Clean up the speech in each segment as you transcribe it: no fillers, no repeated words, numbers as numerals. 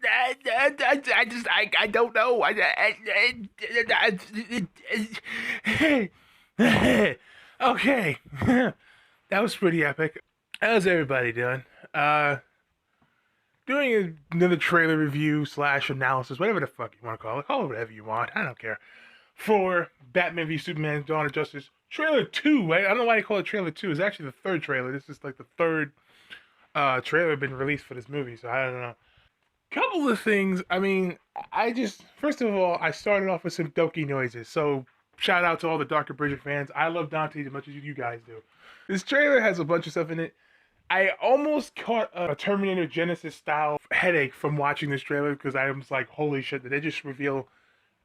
I don't know. Okay. That was pretty epic. How's everybody doing? Uh, doing another trailer review slash analysis, whatever the fuck you want to call it. Call it whatever you want. I don't care. For Batman v Superman: Dawn of Justice trailer 2. Right? I don't know why they call it trailer 2. It's actually the third trailer. This is like the third trailer been released for this movie. So I don't know. Couple of things. I mean, I just first of all, I started off with some Doki noises. So shout out to all the Darker Bridget fans. I love Dante as much as you guys do. This trailer has a bunch of stuff in it. I almost caught a Terminator Genesis style headache from watching this trailer because I was like, holy shit, did they just reveal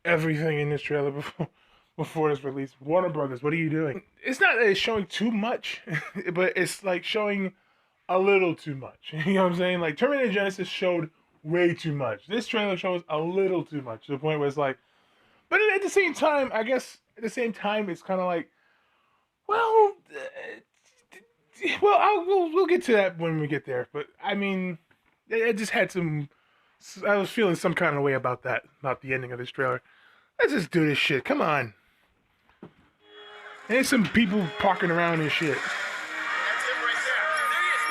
everything in this trailer before this release? Warner Brothers, what are you doing? It's not that it's showing too much, but it's like showing a little too much. You know what I'm saying? Like Terminator Genesis showed way too much. This trailer shows a little too much to the point where it's like, but at the same time, I guess at the same time, it's kind of like, well, we'll get to that when we get there. But I mean, I just had some. I was feeling some kind of way about that, about the ending of this trailer. Let's just do this shit. Come on. There's some people parking around and shit.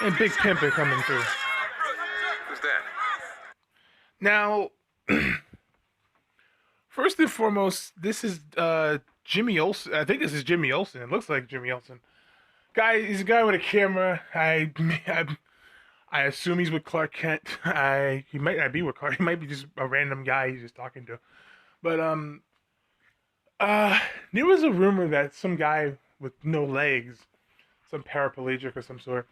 And Big Pimpin' coming through. Who's that? Now, first and foremost, this is Jimmy Olsen. I think this is Jimmy Olsen. It looks like Jimmy Olsen. He's a guy with a camera. I assume he's with Clark Kent. He might not be with Clark. He might be just a random guy he's just talking to. But there was a rumor that some guy with no legs, some paraplegic or some sort,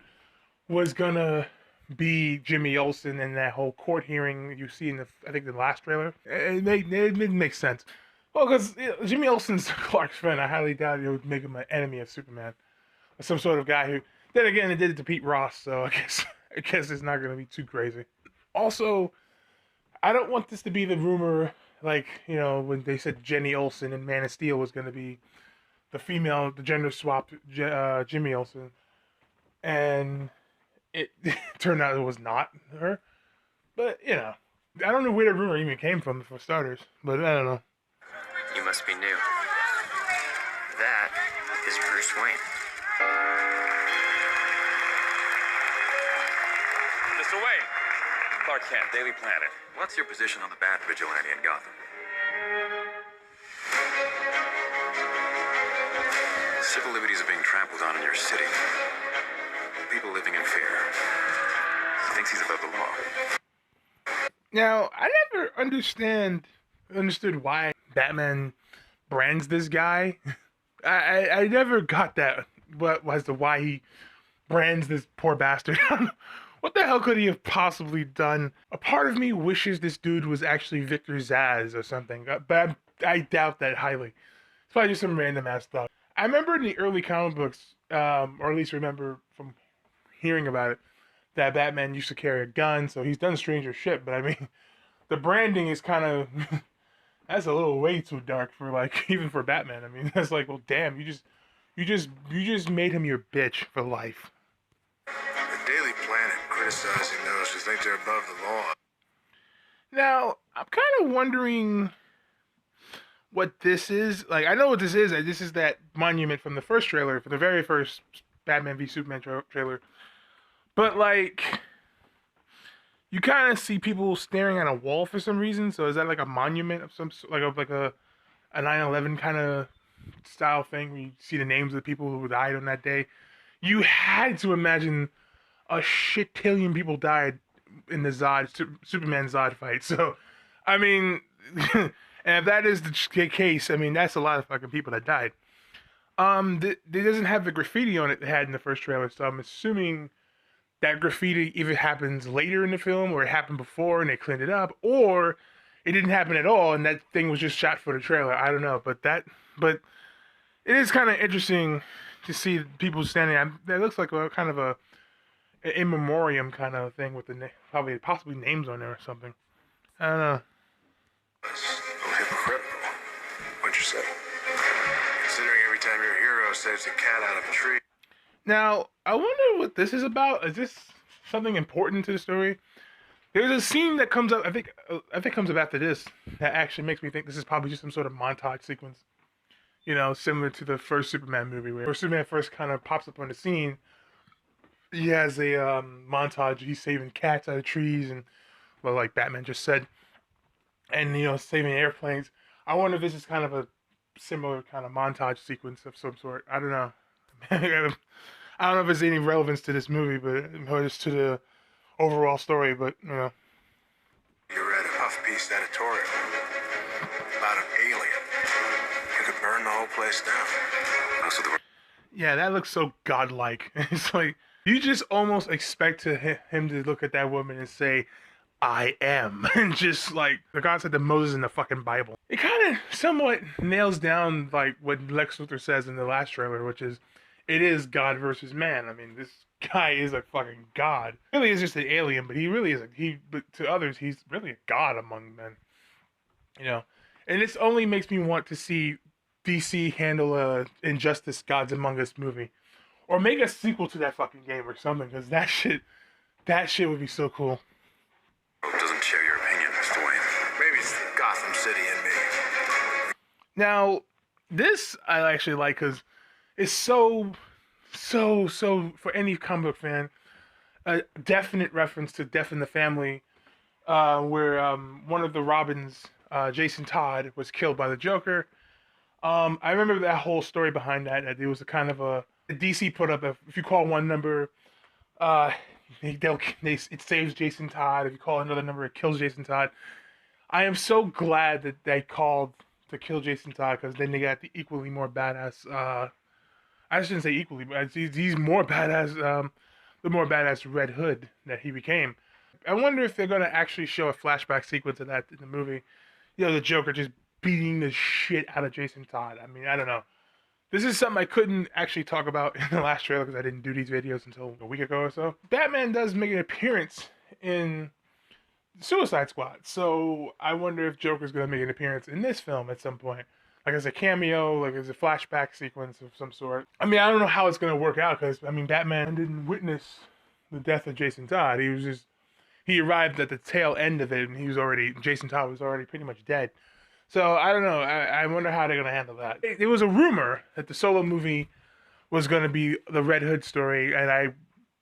was gonna be Jimmy Olsen in that whole court hearing you see in I think the last trailer. It didn't make sense. Well, because Jimmy Olsen's Clark's friend, I highly doubt it would make him an enemy of Superman, or some sort of guy who. Then again, it did it to Pete Ross, so I guess it's not gonna be too crazy. Also, I don't want this to be the rumor, like when they said Jenny Olsen in Man of Steel was gonna be the gender swapped Jimmy Olsen, and it turned out it was not her. But I don't know where the rumor even came from for starters. But I don't know. You must be new. That is Bruce Wayne. Mr. Wayne. Clark Kent, Daily Planet. What's your position on the Bat Vigilante in Gotham? Civil liberties are being trampled on in your city. People living in fear. He thinks he's above the law. Now, I never understood why Batman brands this guy. I never got that. What was the why he brands this poor bastard? What the hell could he have possibly done? A part of me wishes this dude was actually Victor Zsasz or something, but I doubt that highly. It's probably just some random ass stuff. I remember in the early comic books, or at least remember from hearing about it, that Batman used to carry a gun, so he's done stranger shit. But I mean, the branding is kind of that's a little way too dark for like even for Batman. I mean, that's like, well, damn, you just made him your bitch for life. The Daily Planet criticizing those who think they're above the law. Now, I'm kind of wondering what this is. Like, I know what this is. This is that monument from the first trailer, from the very first Batman v Superman trailer. But, like, you kind of see people staring at a wall for some reason. So is that like a monument of some sort, like a 9/11 kind of style thing where you see the names of the people who died on that day? You had to imagine a shit-tillion people died in the Superman Zod fight. So, I mean, and if that is the case, I mean, that's a lot of fucking people that died. It doesn't have the graffiti on it that had in the first trailer, so I'm assuming that graffiti either happens later in the film, or it happened before and they cleaned it up, or it didn't happen at all and that thing was just shot for the trailer. I don't know, but it is kind of interesting to see people standing. That looks like a kind of an in memoriam kind of thing with the possibly names on there or something. I don't know. Oh, hypocritical. What'd you say? Considering every time your hero saves a cat out of a tree. Now, I wonder what this is about. Is this something important to the story? There's a scene that comes up. I think comes up after this that actually makes me think this is probably just some sort of montage sequence. You know, similar to the first Superman movie, where Superman first kind of pops up on the scene. He has a montage. He's saving cats out of trees, and well, like Batman just said, and you know, saving airplanes. I wonder if this is kind of a similar kind of montage sequence of some sort. I don't know. I don't know if there's any relevance to this movie, but or just to the overall story. But you know, You read a puff piece editorial about an alien who could burn the whole place down. Also, the yeah, that looks so godlike. It's like you just almost expect him to look at that woman and say, "I am," and just like the concept of Moses in the fucking Bible. It kind of somewhat nails down like what Lex Luthor says in the last trailer, which is, "It is God versus man." I mean, this guy is a fucking god. Really is just an alien, but he really is but to others, he's really a god among men. You know, and this only makes me want to see DC handle a Injustice Gods Among Us movie, or make a sequel to that fucking game or something, because that shit would be so cool. doesn't share your opinion, Mr. Wayne. Maybe it's the Gotham City in me. Now, this I actually like because it's so for any comic book fan, a definite reference to Death in the Family, where one of the Robins, Jason Todd, was killed by the Joker. I remember that whole story behind that. That it was a kind of a DC put up. If you call one number, it saves Jason Todd. If you call another number, it kills Jason Todd. I am so glad that they called to kill Jason Todd, because then they got the equally more badass. I shouldn't say equally, but he's more badass. The more badass Red Hood that he became. I wonder if they're gonna actually show a flashback sequence of that in the movie. You know, the Joker just beating the shit out of Jason Todd. I mean, I don't know. This is something I couldn't actually talk about in the last trailer because I didn't do these videos until a week ago or so. Batman does make an appearance in Suicide Squad, so I wonder if Joker's gonna make an appearance in this film at some point. Like as a cameo, like as a flashback sequence of some sort. I mean, I don't know how it's gonna work out, because I mean, Batman didn't witness the death of Jason Todd. He arrived at the tail end of it, and Jason Todd was already pretty much dead. So I don't know. I wonder how they're gonna handle that. It was a rumor that the solo movie was gonna be the Red Hood story, and I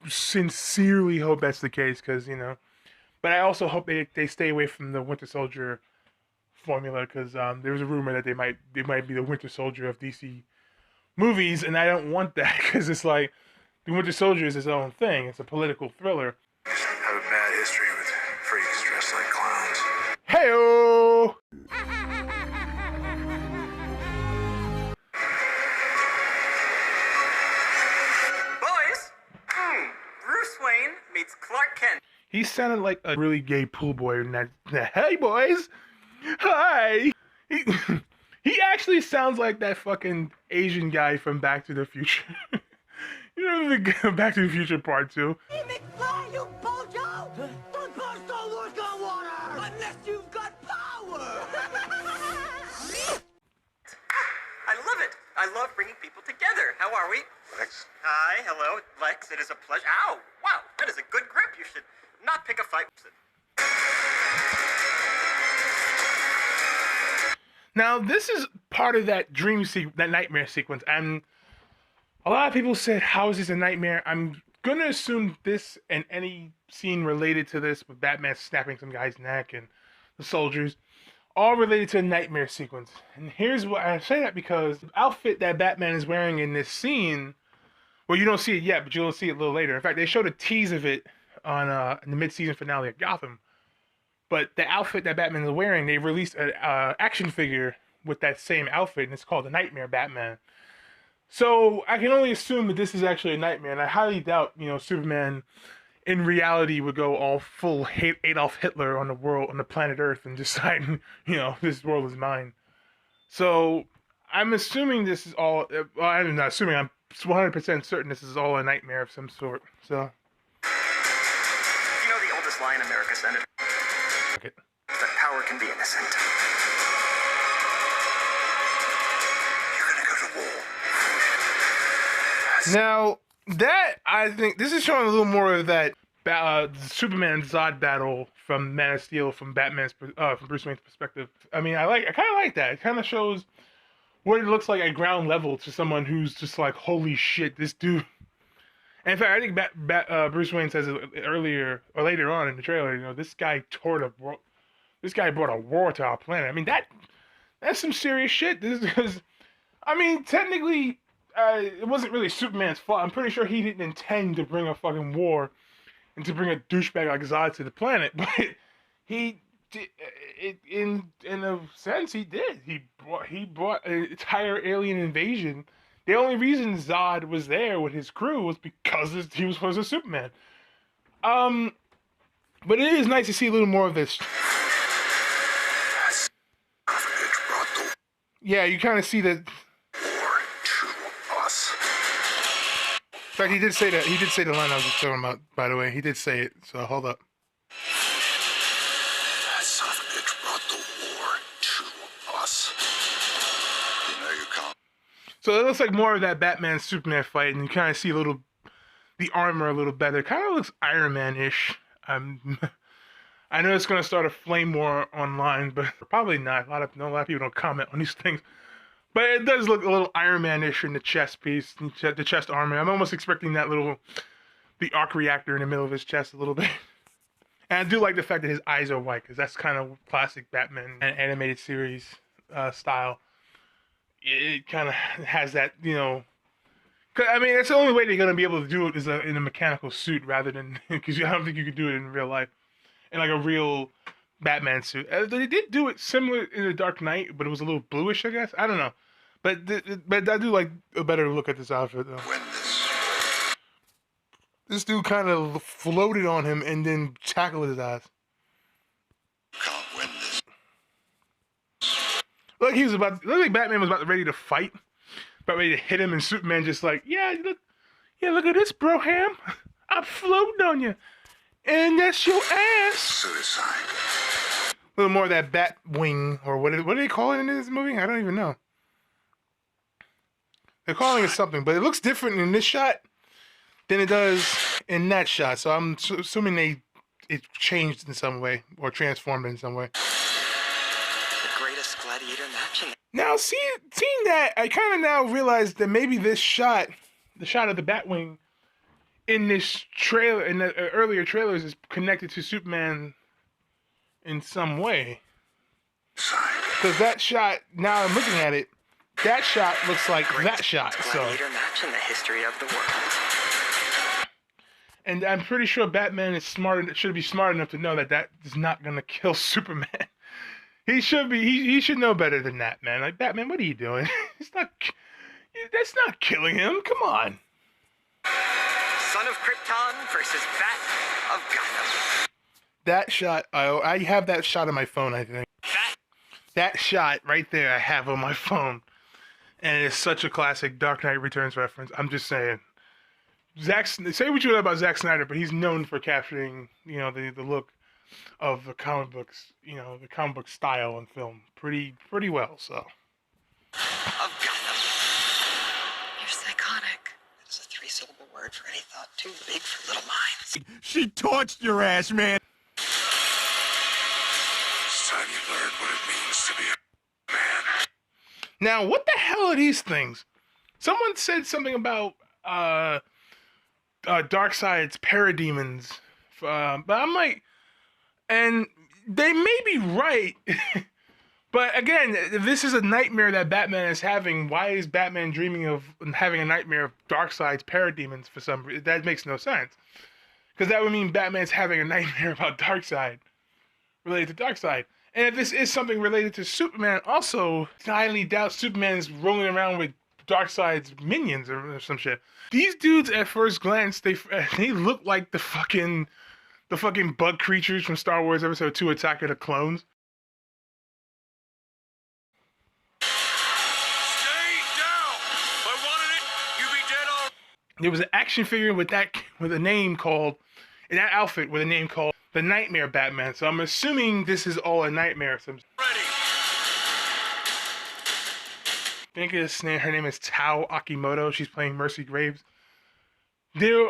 sincerely hope that's the case, because you know. But I also hope they stay away from the Winter Soldier formula, because there was a rumor that they might be the Winter Soldier of DC movies, and I don't want that, because it's like the Winter Soldier is his own thing. It's a political thriller. Just have a bad history with freaks dressed like clowns. Hey-o! Boys, Bruce Wayne meets Clark Kent. He sounded like a really gay pool boy in that "Hey boys, hi." He actually sounds like that fucking Asian guy from Back to the Future. You know the Back to the Future Part 2. Hey, McFly, you bojo! Those boats don't work on water unless you've got power! I love it. I love bringing people together. How are we? Lex? Hi, hello, Lex. It is a pleasure. Ow! Wow, that is a good grip. You should not pick a fight with it. Now, this is part of that that nightmare sequence, and a lot of people said, how is this a nightmare? I'm gonna assume this and any scene related to this, with Batman snapping some guy's neck and the soldiers, all related to a nightmare sequence. And here's why I say that, because the outfit that Batman is wearing in this scene, well, you don't see it yet, but you'll see it a little later. In fact, they showed a tease of it on in the mid-season finale of Gotham. But the outfit that Batman is wearing, they released an action figure with that same outfit, and it's called the Nightmare Batman. So I can only assume that this is actually a nightmare, and I highly doubt, you know, Superman in reality would go all full Adolf Hitler on the planet Earth, and decide, you know, this world is mine. So I'm assuming this is all. Well, I'm not assuming. I'm 100% certain this is all a nightmare of some sort. So. You know the oldest lie in America, Senator? Okay. That power can be innocent. You're gonna go to war. Now, that, I think, this is showing a little more of that Superman Zod battle from Man of Steel, from from Bruce Wayne's perspective. I mean, I kind of like that. It kind of shows what it looks like at ground level to someone who's just like, holy shit, this dude. And in fact, I think Bruce Wayne says it earlier or later on in the trailer. You know, this guy brought a war to our planet. I mean, that's some serious shit. This is, I mean, technically, it wasn't really Superman's fault. I'm pretty sure he didn't intend to bring a fucking war and to bring a douchebag like Zod to the planet, but he did, in a sense, he did. He brought an entire alien invasion. The only reason Zod was there with his crew was because he was a Superman. But it is nice to see a little more of this. Yeah, you kind of see that. In fact, he did say that. He did say the line I was just talking about. By the way, he did say it. So hold up. That son of a bitch brought the war to us. You know you can't. So it looks like more of that Batman Superman fight, and you kind of see the armor a little better. Kind of looks Iron Man-ish. I know it's gonna start a flame war online, but probably not. A lot of people don't comment on these things. But it does look a little Iron Man-ish in the chest piece, the chest armor. I'm almost expecting the arc reactor in the middle of his chest a little bit. And I do like the fact that his eyes are white, because that's kind of classic Batman and animated series style. It kind of has that, you know. I mean, that's the only way they're going to be able to do it is in a mechanical suit rather than, because I don't think you could do it in real life. In like a real Batman suit. They did do it similar in The Dark Knight, but it was a little bluish, I guess. I don't know. But I do like a better look at this outfit, though. This dude kind of floated on him and then tackled his ass. Can't win this. Look like Batman was about ready to fight. About ready to hit him, and Superman just like, look at this, Broham. I'm floating on you. And that's your ass. Suicide. A little more of that bat wing, or what do they call it in this movie? I don't even know. They're calling it something, but it looks different in this shot than it does in that shot. So I'm assuming it changed in some way or transformed in some way. The greatest gladiator match in Now, seeing that, I kind of now realize that maybe this shot, the shot of the Batwing in this trailer, in the earlier trailers, is connected to Superman in some way. Because that shot, now I'm looking at it, that shot looks like that shot. So, gladiator match in the history of the world. And I'm pretty sure Batman is should be smart enough to know that is not gonna kill Superman. He should be. He should know better than that, man. Like, Batman, what are you doing? That's not killing him. Come on. Son of Krypton versus Bat of Gotham. That shot, I have that shot on my phone, I think. That shot right there I have on my phone. And it's such a classic Dark Knight Returns reference. I'm just saying. Say what you want about Zack Snyder, but he's known for capturing, you know, the look of the comic books, you know, the comic book style in film pretty well, so. Of Gotham. You're psychotic. It is a three-syllable word for any thought too big for little minds. She torched your ass, man. It's time you learn what it means to be a man. Now, what the hell are these things? Someone said something about Darkseid's parademons, but I'm like, and they may be right, but again, if this is a nightmare that Batman is having, why is Batman dreaming of having a nightmare of Darkseid's parademons for some reason? That makes no sense, because that would mean Batman's having a nightmare about Darkseid, related to Darkseid. And if this is something related to Superman, also, I highly doubt Superman is rolling around with Darkseid's minions or some shit. These dudes, at first glance, they look like the fucking bug creatures from Star Wars Episode 2, Attack of the Clones. Stay down! If I wanted it, you'd be dead all. There was an action figure with a name called, in that outfit with a name called the Nightmare Batman. So I'm assuming this is all a nightmare. Ready. I think her name is Tao Akimoto. She's playing Mercy Graves. There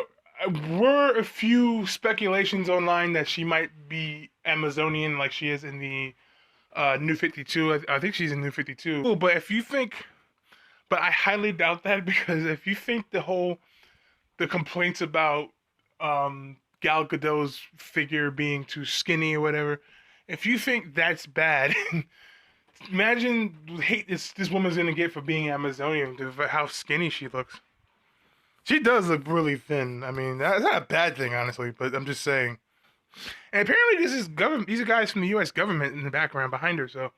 were a few speculations online that she might be Amazonian like she is in the New 52. I think she's in New 52. Cool, but but I highly doubt that because if you think the complaints about Gal Gadot's figure being too skinny or whatever, if you think that's bad, imagine the hate this woman's gonna get for being Amazonian, for how skinny she looks. She does look really thin. I mean, that's not a bad thing, honestly, but I'm just saying. And apparently this is government. These are guys from the U.S. government in the background behind her, so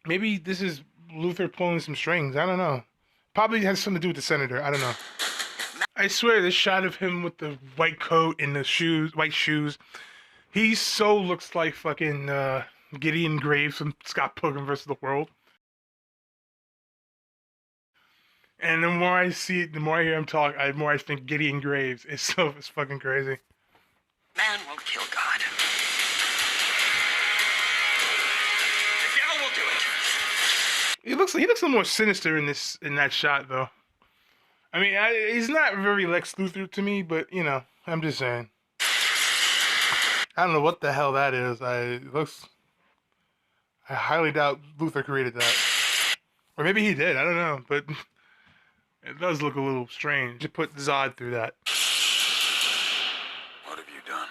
maybe this is Luther pulling some strings. I don't know. Probably has something to do with the senator. I don't know. I swear, this shot of him with the white coat and the white shoes, he so looks like fucking Gideon Graves from Scott Pilgrim vs. the World. And the more I see it, the more I hear him talk, the more I think Gideon Graves. It's fucking crazy. Man won't kill God. The devil will do it. He looks a little more sinister in that shot, though. I mean, he's not very Lex Luthor to me, but you know, I'm just saying. I don't know what the hell that is. I highly doubt Luthor created that, or maybe he did. I don't know, but it does look a little strange to put Zod through that. What have you done?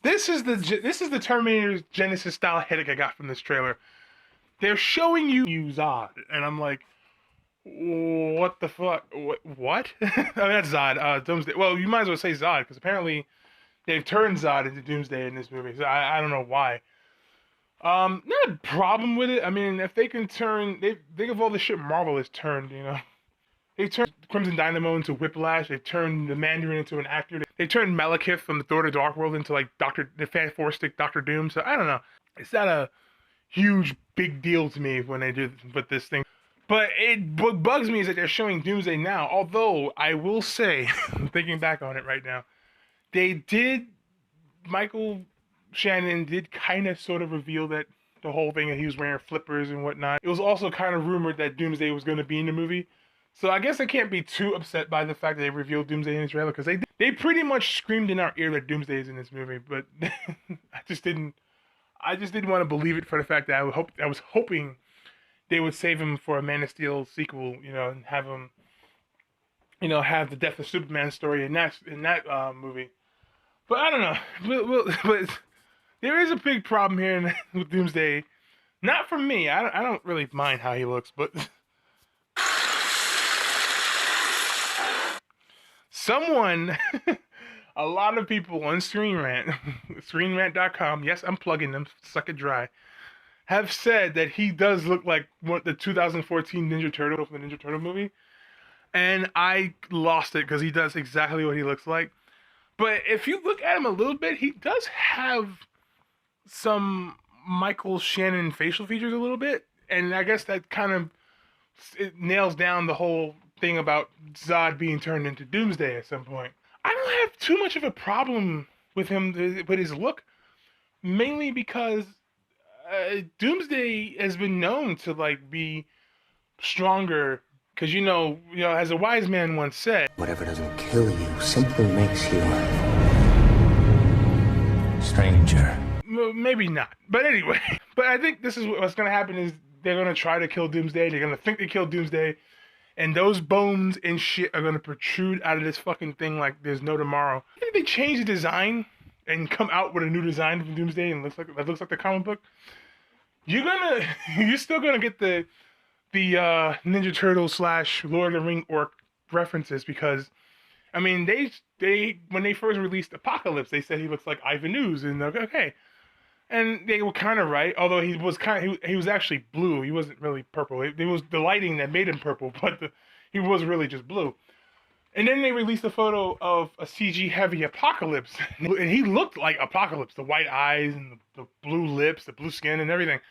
This is the Terminator Genesis style headache I got from this trailer. They're showing you Zod, and I'm like, what the fuck? What? I mean, that's Zod. Doomsday. Well, you might as well say Zod, because apparently they've turned Zod into Doomsday in this movie. So I don't know why. Not a problem with it. I mean, if they can turn, they think of all the shit Marvel has turned, you know. They turned Crimson Dynamo into Whiplash. They turned the Mandarin into an actor. They turned Malekith from the Thor to Dark World into like the Fantastic Doctor Doom. So I don't know. It's not a huge big deal to me when they do with this thing. But what bugs me is that they're showing Doomsday now. Although I will say, thinking back on it right now, Michael Shannon did kind of sort of reveal that the whole thing that he was wearing flippers and whatnot. It was also kind of rumored that Doomsday was going to be in the movie. So I guess I can't be too upset by the fact that they revealed Doomsday in the trailer, because they pretty much screamed in our ear that Doomsday is in this movie. But I just didn't want to believe it for the fact that I was hoping they would save him for a Man of Steel sequel, you know, and have him, you know, have the Death of Superman story in that movie. But I don't know. But there is a big problem here with Doomsday. Not for me. I don't really mind how he looks, but someone, a lot of people on Screen Rant, ScreenRant.com, yes, I'm plugging them, suck it dry, have said that he does look like the 2014 Ninja Turtle from the Ninja Turtle movie. And I lost it because he does exactly what he looks like. But if you look at him a little bit, he does have some Michael Shannon facial features a little bit. And I guess that kind of nails down the whole thing about Zod being turned into Doomsday at some point. I don't have too much of a problem with him, with his look. Mainly because Doomsday has been known to like be stronger, because you know, as a wise man once said, whatever doesn't kill you simply makes you stranger. Maybe not, but anyway. But I think this is what's going to happen is they're going to try to kill Doomsday. They're going to think they killed Doomsday, and those bones and shit are going to protrude out of this fucking thing like there's no tomorrow. I think they change the design and come out with a new design for Doomsday and looks like the comic book, you're still gonna get the Ninja Turtle / Lord of the Ring orc references, because I mean they when they first released Apocalypse, they said he looks like Ivan Ooze, and okay, and they were kind of right, although he was actually blue. He wasn't really purple. It was the lighting that made him purple, but he was really just blue. And then they released a photo of a CG-heavy Apocalypse, and he looked like Apocalypse, the white eyes and the blue lips, the blue skin, and everything.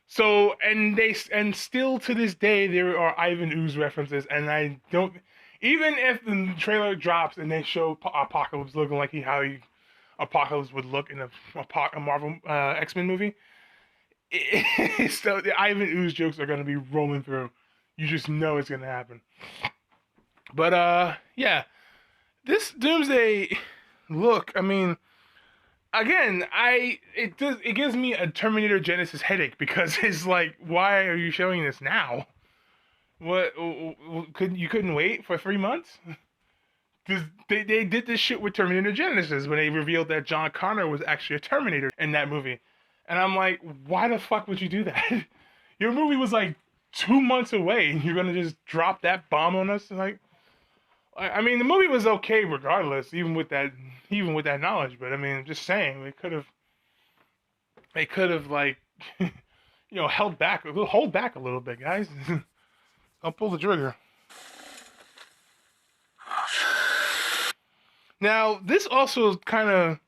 So, and still to this day, there are Ivan Ooze references, and I don't, even if the trailer drops and they show Apocalypse looking like how Apocalypse would look in a Marvel X-Men movie, so the Ivan Ooze jokes are going to be rolling through. You just know it's going to happen. But, yeah, this Doomsday, look. I mean, again, it gives me a Terminator Genesis headache because it's like, why are you showing this now? What couldn't wait for 3 months? They did this shit with Terminator Genesis when they revealed that John Connor was actually a Terminator in that movie, and I'm like, why the fuck would you do that? Your movie was like 2 months away, and you're gonna just drop that bomb on us? Like, I mean, the movie was okay regardless, even with that knowledge. But I mean, just saying, they could have like, hold back a little bit, guys. Don't pull the trigger. Now, this also kind of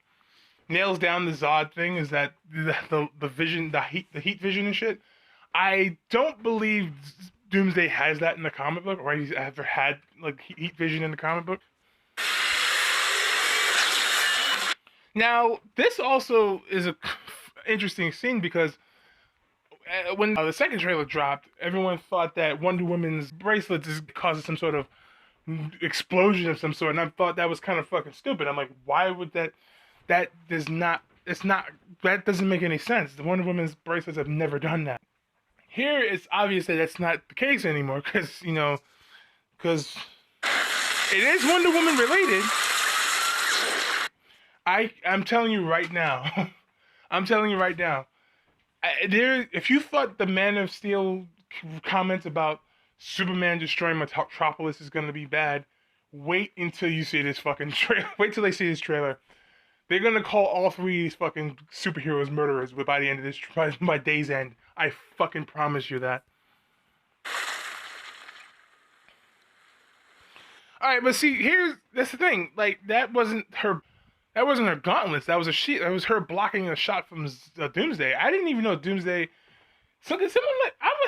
nails down the Zod thing, is that the vision, the heat vision and shit. I don't believe Doomsday has that in the comic book, or he's ever had like heat vision in the comic book. Now, this also is a interesting scene because when the second trailer dropped, everyone thought that Wonder Woman's bracelet causes some sort of explosion of some sort, and I thought that was kind of fucking stupid. I'm like, why would that doesn't make any sense. The Wonder Woman's bracelets have never done that. Here, it's obvious that that's not the case anymore, because it is Wonder Woman related. I'm telling you right now. If you thought the Man of Steel comments about Superman destroying Metropolis is going to be bad, wait until you see this fucking trailer. Wait till they see this trailer. They're going to call all three of these fucking superheroes murderers by the end of this, by day's end. I fucking promise you that. Alright, but see, that's the thing. Like, that wasn't her gauntlets. That was her blocking a shot from Doomsday. I didn't even know Doomsday. So I'm gonna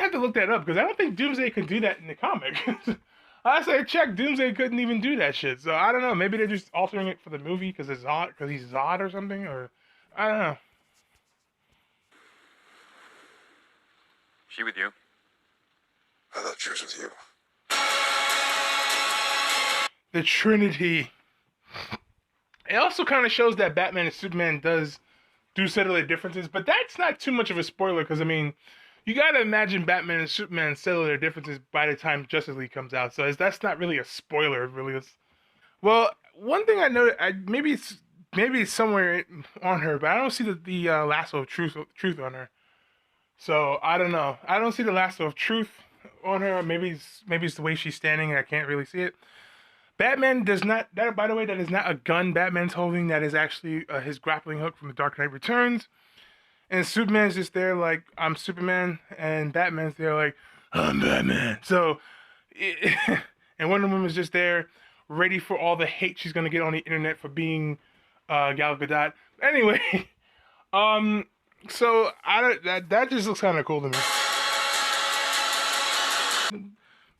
have to look that up, because I don't think Doomsday could do that in the comic. I checked, Doomsday couldn't even do that shit. So I don't know. Maybe they're just altering it for the movie because he's Zod or something, or I don't know. She with you? I thought she was with you. The Trinity. It also kind of shows that Batman and Superman do settle their differences, but that's not too much of a spoiler, because I mean, you gotta imagine Batman and Superman settle their differences by the time Justice League comes out. So that's not really a spoiler, it really is. Well, one thing I noticed, maybe it's somewhere on her, but I don't see the lasso of truth on her. So I don't know. I don't see the lasso of truth on her. Maybe it's the way she's standing and I can't really see it. Batman does not. That, by the way, that is not a gun Batman's holding. That is actually his grappling hook from The Dark Knight Returns. And Superman's just there like, I'm Superman, and Batman's there like, I'm Batman. So, and Wonder Woman's just there, ready for all the hate she's gonna get on the internet for being Gal Gadot. Anyway, so that just looks kind of cool to me.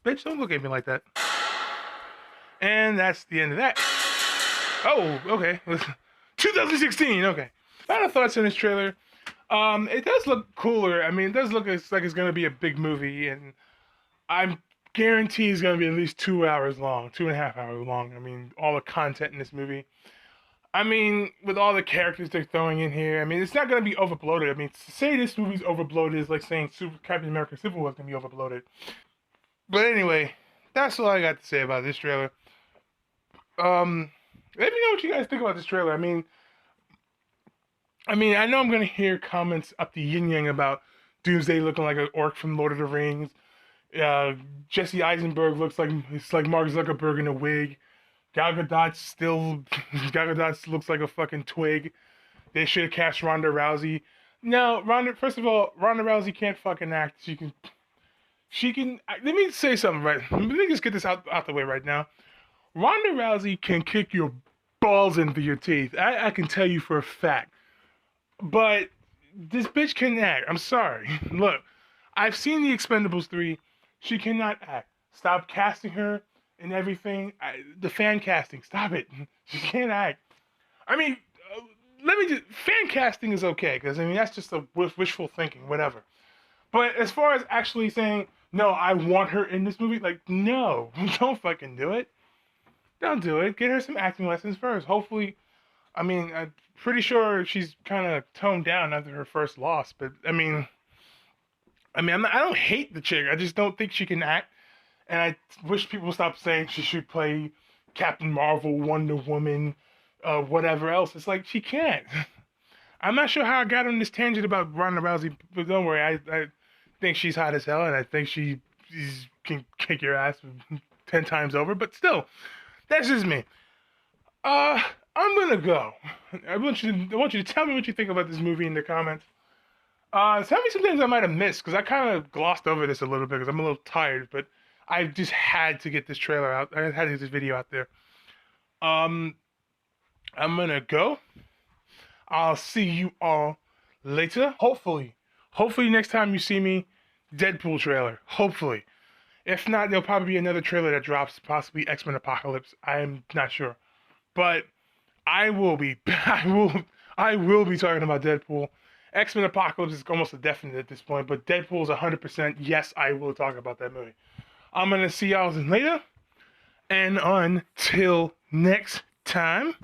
Bitch, don't look at me like that. And that's the end of that. Oh, okay. 2016, okay. Final thoughts on this trailer. It does look cooler. I mean, it does look like it's going to be a big movie, and I'm guaranteed it's going to be at least 2 hours long, 2.5 hours long. I mean, all the content in this movie. I mean, with all the characters they're throwing in here, I mean, it's not going to be overbloated. I mean, to say this movie's overbloated is like saying Captain America Civil War is going to be overbloated. But anyway, that's all I got to say about this trailer. Let me know what you guys think about this trailer. I mean, I know I'm gonna hear comments up the yin yang about Doomsday looking like an orc from Lord of the Rings. Jesse Eisenberg looks like Mark Zuckerberg in a wig. Gal Gadot looks like a fucking twig. They should have cast Ronda Rousey. No, first of all, Ronda Rousey can't fucking act. She can. Let me say something right. Let me just get this out the way right now. Ronda Rousey can kick your balls into your teeth. I can tell you for a fact. But this bitch can act. I'm sorry. Look, I've seen The Expendables 3. She cannot act. Stop casting her and everything. The fan casting. Stop it. She can't act. I mean, fan casting is okay, because I mean, that's just a wishful thinking, whatever. But as far as actually saying, no, I want her in this movie, like, no, don't fucking do it. Don't do it. Get her some acting lessons first. Hopefully I mean, I'm pretty sure she's kind of toned down after her first loss, but I mean, I don't hate the chick. I just don't think she can act, and I wish people would stop saying she should play Captain Marvel, Wonder Woman, whatever else. It's like she can't. I'm not sure how I got on this tangent about Ronda Rousey, but don't worry. I think she's hot as hell, and I think she can kick your ass 10 times over. But still, that's just me. I'm gonna go. I want you to tell me what you think about this movie in the comments. Tell me some things I might have missed, because I kind of glossed over this a little bit because I'm a little tired, but I just had to get this trailer out. I had to get this video out there. I'm gonna go. I'll see you all later. Hopefully next time you see me, Deadpool trailer. Hopefully. If not, there'll probably be another trailer that drops, possibly X-Men Apocalypse. I'm not sure. But I will be talking about Deadpool. X-Men Apocalypse is almost a definite at this point, but Deadpool is 100%. Yes, I will talk about that movie. I'm going to see y'all later. And until next time.